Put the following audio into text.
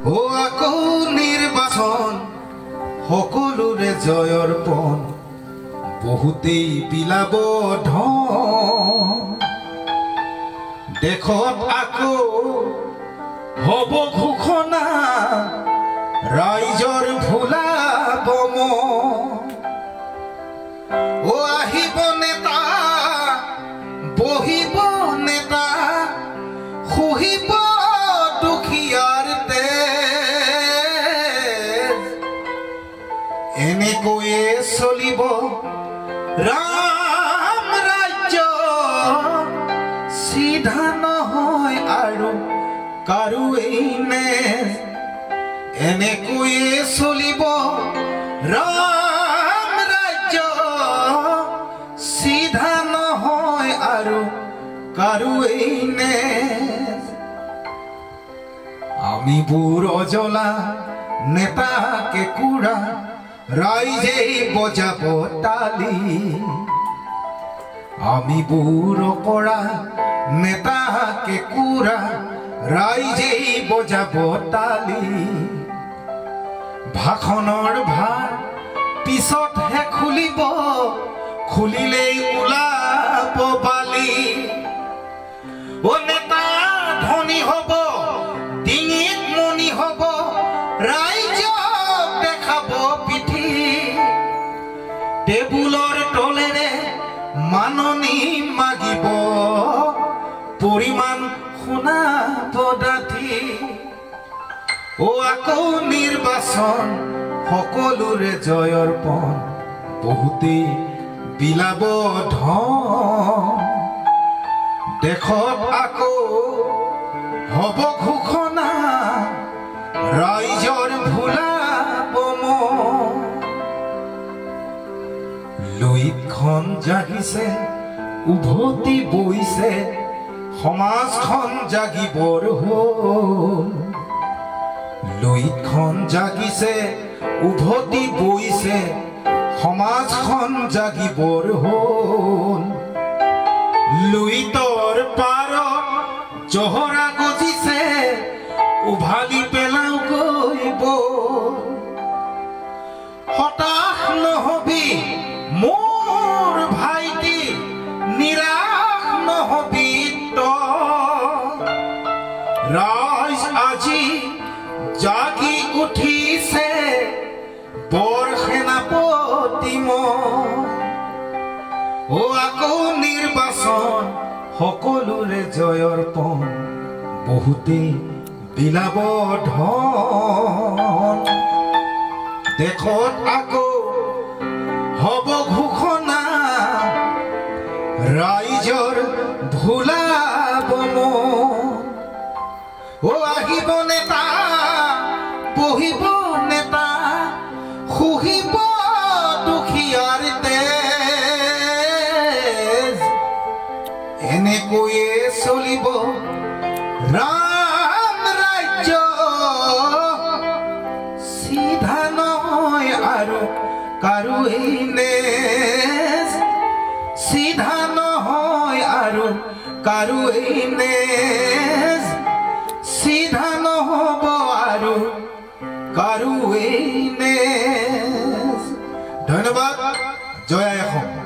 ও আকো নিৰ্বাচন সকলোৰে জয়ৰ পণ বহুতেই বিলাব ধন দেখত আকো হব ঘোষণা ৰাইজৰ ভুলাব ও আহিব নেতা বহিব নেতা খুহিব দুখীয়াৰ তেজ এনেকৈয়ে চলিব ৰাম ৰাজ্য সিধা নহয় আৰু কাৰোৱেই নেজ এনেকৈয়ে চলিব ৰাম ৰাজ্য সিধা নহয় আৰু কাৰোৱেই নেজ আমি বুঢ় অজলা নেতাকে কুৰা ৰাইজেই বজাব তালি আমি বুঢ় কৰা নেতাকে কুৰা ৰাইজেই বজাব তালি ভাষণৰ ভাৰ পিছতহে খুলিব খুলিলেই ওলাব বালি ও নেতা ধনী হ'ব ডিঙিত মণি হ'ব ৰাইজক দেখাব পিঠি টেবুলৰ তলেৰে মাননি মাগিব পৰিমাণ শুনাব ডাঠি ও আকৌ নিৰ্বাচন সকলোৰে জয়ৰ পণ বহুতেই বিলাব ধন দেশত আকৌ হব ঘোষণা ৰাইজৰ ভুলাব লুইতখন জাগিছে উভতি বৈছে সমাজখন জাগিবৰ হ'ল লুইতখন জাগিছে উভতি বৈছে সমাজখন জাগিবৰ হ'ল লুইতৰ পাৰত জহৰা গজিছে উভালি পেলাও গৈ হতাশ নহবি মোৰ ভাইটি নিৰাশ নহবি ৰাইজ আজি জাগি উঠিছে বৰ সেনাপতি ও আকৌ নিৰ্বাচন সকলোৰে জয়ৰ পণ বহুতেই বিলাব ধন দেশত আকৌ হব ঘোষণা ৰাইজৰ ভুলাব ও আহিব নেতা বহিব নেতা খুহিব দুখীয়াৰ তেজ এনেকৈয়ে চলিব ৰাম ৰাজ্য সিধা নহয় আৰু কাৰোৱেই নেজ সিধা নহয় আৰু কাৰোৱেই নেজ সিধা নহব আৰু কাৰোৱেই নেজ ধন্যবাদ জয় আই অসম।